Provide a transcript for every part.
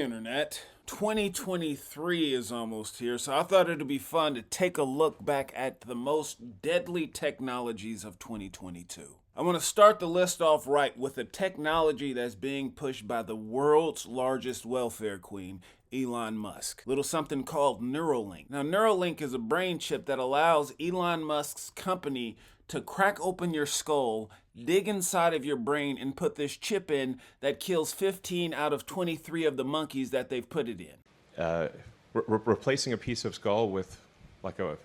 Internet. 2023 is almost here, so I thought it'd be fun to take a look back at the most deadly technologies of 2022. I want to start the list off right with a technology that's being pushed by the world's largest welfare queen, Elon Musk. Little something called Neuralink. Now, Neuralink is a brain chip that allows Elon Musk's company to crack open your skull, dig inside of your brain, and put this chip in that kills 15 out of 23 of the monkeys that they've put it in. Replacing a piece of skull with like a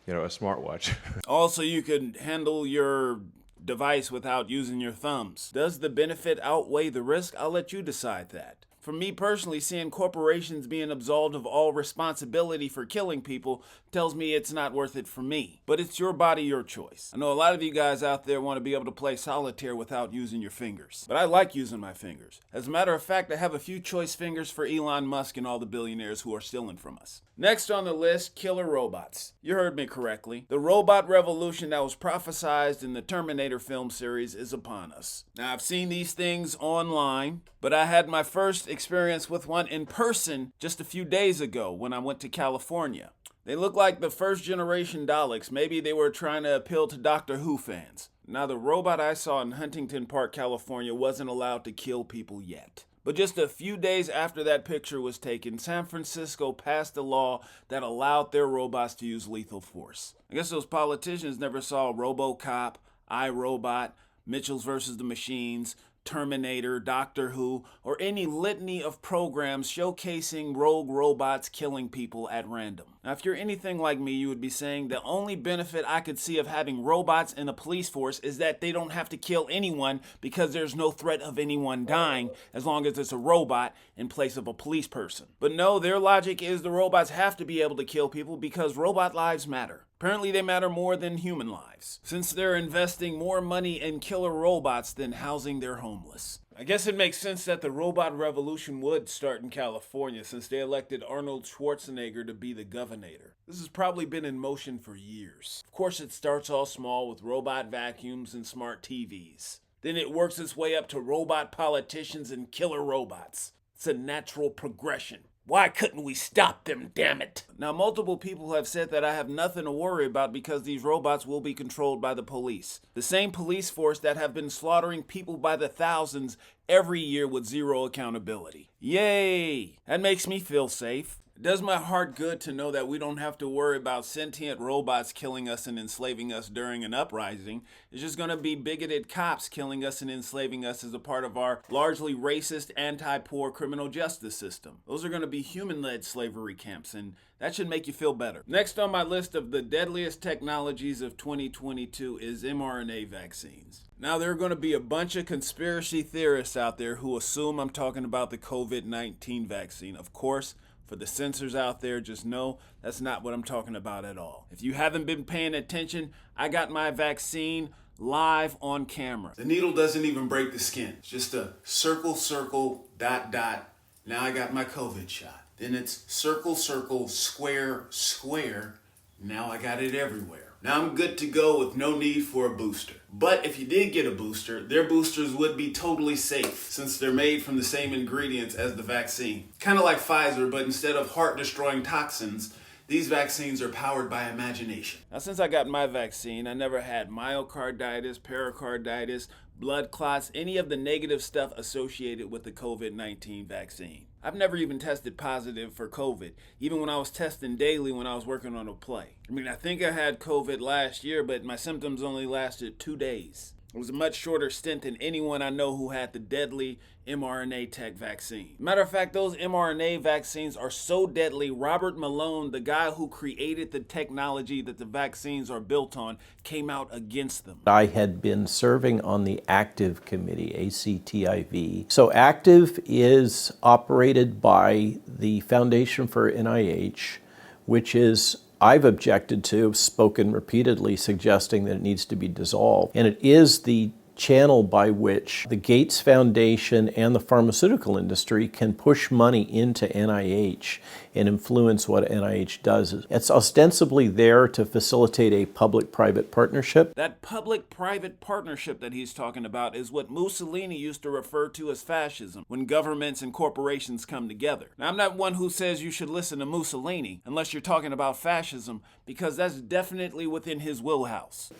smartwatch. Also, you can handle your device without using your thumbs. Does the benefit outweigh the risk? I'll let you decide that. For me personally, seeing corporations being absolved of all responsibility for killing people tells me it's not worth it for me. But it's your body, your choice. I know a lot of you guys out there want to be able to play solitaire without using your fingers. But I like using my fingers. As a matter of fact, I have a few choice fingers for Elon Musk and all the billionaires who are stealing from us. Next on the list, killer robots. You heard me correctly. The robot revolution that was prophesized in the Terminator film series is upon us. Now, I've seen these things online, but I had my first experience with one in person just a few days ago when I went to California. They look like the first generation Daleks. Maybe they were trying to appeal to Doctor Who fans. Now, the robot I saw in Huntington Park, California wasn't allowed to kill people yet. But just a few days after that picture was taken, San Francisco passed a law that allowed their robots to use lethal force. I guess those politicians never saw RoboCop, iRobot, Mitchell's vs. the Machines, Terminator, Doctor Who, or any litany of programs showcasing rogue robots killing people at random. Now, if you're anything like me, you would be saying the only benefit I could see of having robots in a police force is that they don't have to kill anyone because there's no threat of anyone dying as long as it's a robot in place of a police person. But no, their logic is the robots have to be able to kill people because robot lives matter. Apparently they matter more than human lives, since they're investing more money in killer robots than housing their homeless. I guess it makes sense that the robot revolution would start in California since they elected Arnold Schwarzenegger to be the governor. This has probably been in motion for years. Of course, it starts all small with robot vacuums and smart TVs. Then it works its way up to robot politicians and killer robots. It's a natural progression. Why couldn't we stop them, damn it? Now, multiple people have said that I have nothing to worry about because these robots will be controlled by the police. The same police force that have been slaughtering people by the thousands every year with zero accountability. Yay! That makes me feel safe. It does my heart good to know that we don't have to worry about sentient robots killing us and enslaving us during an uprising. It's just going to be bigoted cops killing us and enslaving us as a part of our largely racist, anti-poor criminal justice system. Those are going to be human-led slavery camps, and that should make you feel better. Next on my list of the deadliest technologies of 2022 is mRNA vaccines. Now, there are going to be a bunch of conspiracy theorists out there who assume I'm talking about the COVID-19 vaccine. Of course, for the censors out there, just know that's not what I'm talking about at all. If you haven't been paying attention, I got my vaccine live on camera. The needle doesn't even break the skin. It's just a circle, circle, dot, dot. Now I got my COVID shot. Then it's circle, circle, square, square. Now I got it everywhere. Now I'm good to go with no need for a booster. But if you did get a booster, their boosters would be totally safe since they're made from the same ingredients as the vaccine. Kind of like Pfizer, but instead of heart-destroying toxins, these vaccines are powered by imagination. Now, since I got my vaccine, I never had myocarditis, pericarditis, blood clots, any of the negative stuff associated with the COVID-19 vaccine. I've never even tested positive for COVID, even when I was testing daily when I was working on a play. I mean, I think I had COVID last year, but my symptoms only lasted 2 days. It was a much shorter stint than anyone I know who had the deadly mRNA tech vaccine. Matter of fact, those mRNA vaccines are so deadly, Robert Malone, the guy who created the technology that the vaccines are built on, came out against them. I had been serving on the ACTIV committee, ACTIV. So ACTIV is operated by the Foundation for NIH, which is I've objected to, spoken repeatedly, suggesting that it needs to be dissolved. And it is the channel by which the Gates Foundation and the pharmaceutical industry can push money into NIH and influence what NIH does. It's ostensibly there to facilitate a public-private partnership. That public-private partnership that he's talking about is what Mussolini used to refer to as fascism, when governments and corporations come together. Now, I'm not one who says you should listen to Mussolini unless you're talking about fascism, because that's definitely within his wheelhouse.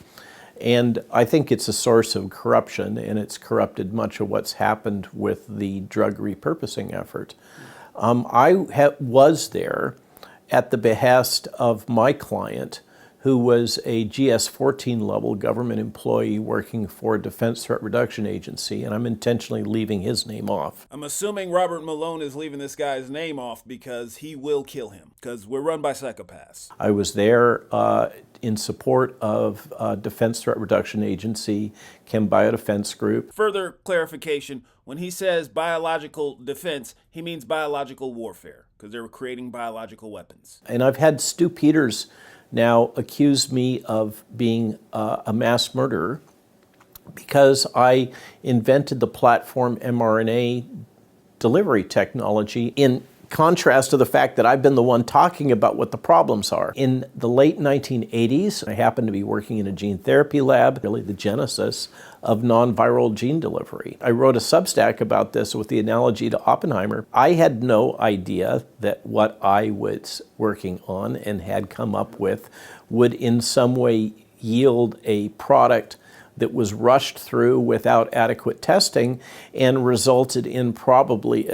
And I think it's a source of corruption, and it's corrupted much of what's happened with the drug repurposing effort. I was there at the behest of my client, who was a GS-14 level government employee working for a Defense Threat Reduction Agency, and I'm intentionally leaving his name off. I'm assuming Robert Malone is leaving this guy's name off because he will kill him, because we're run by psychopaths. I was there in support of Defense Threat Reduction Agency, Chem Biodefense Group. Further clarification, when he says biological defense, he means biological warfare, because they were creating biological weapons. And I've had Stu Peters now accuse me of being a mass murderer because I invented the platform mRNA delivery technology, in contrast to the fact that I've been the one talking about what the problems are. In the late 1980s, I happened to be working in a gene therapy lab, really the genesis of non-viral gene delivery. I wrote a Substack about this with the analogy to Oppenheimer. I had no idea that what I was working on and had come up with would in some way yield a product that was rushed through without adequate testing and resulted in probably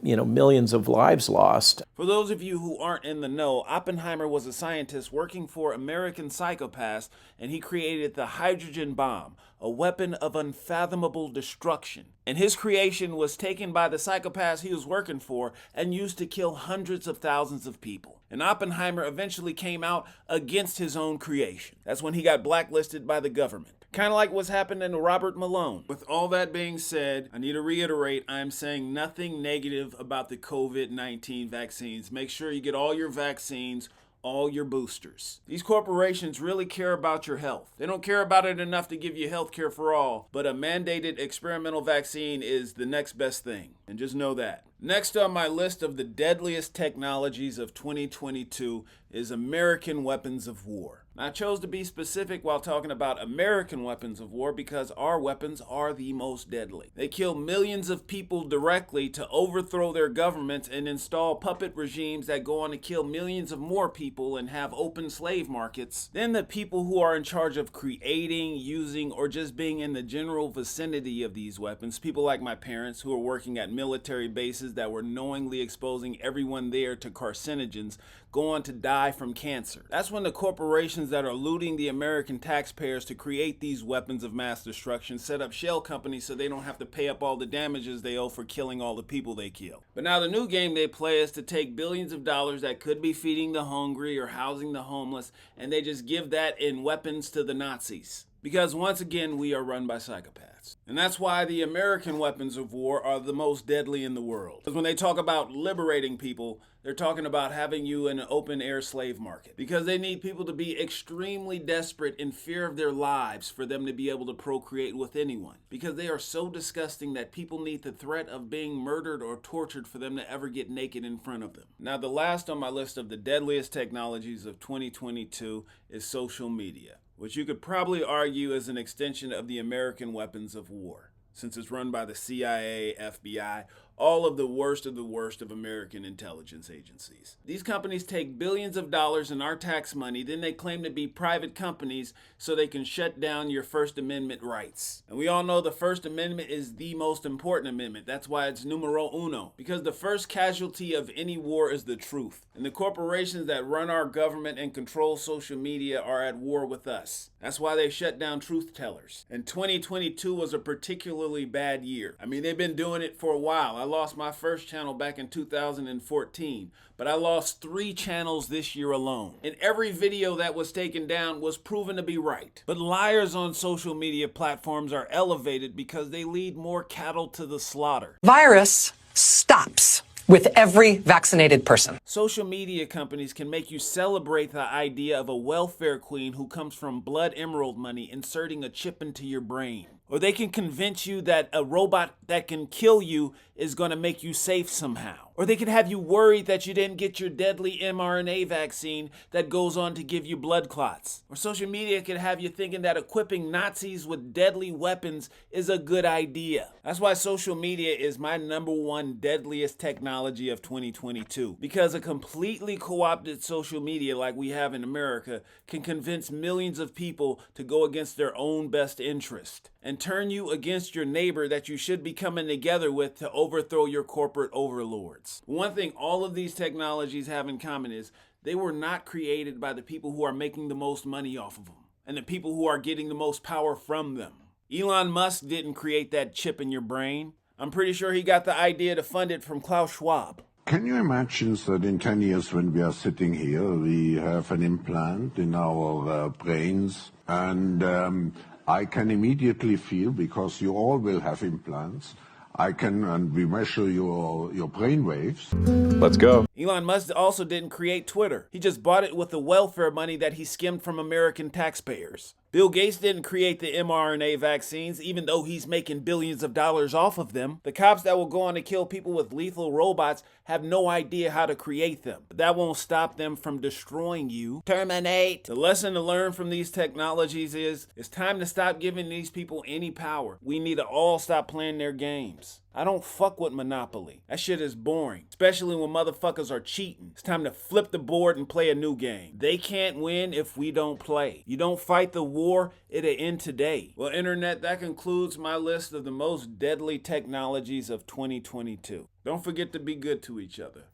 millions of lives lost. For those of you who aren't in the know, Oppenheimer was a scientist working for American psychopaths, and he created the hydrogen bomb, a weapon of unfathomable destruction. And his creation was taken by the psychopaths he was working for and used to kill hundreds of thousands of people. And Oppenheimer eventually came out against his own creation. That's when he got blacklisted by the government. Kind of like what's happening to Robert Malone. With all that being said, I need to reiterate, I'm saying nothing negative about the COVID-19 vaccines. Make sure you get all your vaccines, all your boosters. These corporations really care about your health. They don't care about it enough to give you health care for all, but a mandated experimental vaccine is the next best thing. And just know that. Next on my list of the deadliest technologies of 2022 is American weapons of war. Now, I chose to be specific while talking about American weapons of war because our weapons are the most deadly. They kill millions of people directly to overthrow their governments and install puppet regimes that go on to kill millions of more people and have open slave markets. Then the people who are in charge of creating, using, or just being in the general vicinity of these weapons, people like my parents who are working at military bases that were knowingly exposing everyone there to carcinogens, go on to die from cancer. That's when the corporations that are looting the American taxpayers to create these weapons of mass destruction set up shell companies so they don't have to pay up all the damages they owe for killing all the people they kill. But now the new game they play is to take billions of dollars that could be feeding the hungry or housing the homeless, and they just give that in weapons to the Nazis. Because once again, we are run by psychopaths. And that's why the American weapons of war are the most deadly in the world. Because when they talk about liberating people, they're talking about having you in an open-air slave market. Because they need people to be extremely desperate in fear of their lives for them to be able to procreate with anyone. Because they are so disgusting that people need the threat of being murdered or tortured for them to ever get naked in front of them. Now, the last on my list of the deadliest technologies of 2022 is social media, which you could probably argue is an extension of the American weapons of war, since it's run by the CIA, FBI, all of the worst of American intelligence agencies. These companies take billions of dollars in our tax money, then they claim to be private companies so they can shut down your First Amendment rights. And we all know the First Amendment is the most important amendment. That's why it's numero uno, because the first casualty of any war is the truth. And the corporations that run our government and control social media are at war with us. That's why they shut down truth tellers. And 2022 was a particularly bad year. I mean, they've been doing it for a while. I lost my first channel back in 2014, but I lost 3 channels this year alone. And every video that was taken down was proven to be right. But liars on social media platforms are elevated because they lead more cattle to the slaughter. Virus stops with every vaccinated person. Social media companies can make you celebrate the idea of a welfare queen who comes from blood emerald money inserting a chip into your brain. Or they can convince you that a robot that can kill you is going to make you safe somehow. Or they can have you worried that you didn't get your deadly mRNA vaccine that goes on to give you blood clots. Or social media can have you thinking that equipping Nazis with deadly weapons is a good idea. That's why social media is my #1 deadliest technology of 2022. Because a completely co-opted social media like we have in America can convince millions of people to go against their own best interest and turn you against your neighbor that you should be coming together with to overthrow your corporate overlords. One thing all of these technologies have in common is they were not created by the people who are making the most money off of them and the people who are getting the most power from them. Elon Musk didn't create that chip in your brain. I'm pretty sure he got the idea to fund it from Klaus Schwab. Can you imagine that in 10 years when we are sitting here, we have an implant in our brains and I can immediately feel, because you all will have implants, and we measure your brain waves. Let's go. Elon Musk also didn't create Twitter. He just bought it with the welfare money that he skimmed from American taxpayers. Bill Gates didn't create the mRNA vaccines, even though he's making billions of dollars off of them. The cops that will go on to kill people with lethal robots have no idea how to create them. But that won't stop them from destroying you. Terminate! The lesson to learn from these technologies is, it's time to stop giving these people any power. We need to all stop playing their games. I don't fuck with Monopoly. That shit is boring, especially when motherfuckers are cheating. It's time to flip the board and play a new game. They can't win if we don't play. You don't fight the war, it'll end today. Well, internet, that concludes my list of the most deadly technologies of 2022. Don't forget to be good to each other.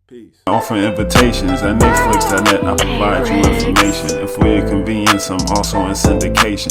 Peace. Offer invitations at NatesVlogs.net. I provide you information. And for your convenience, I'm also in syndication.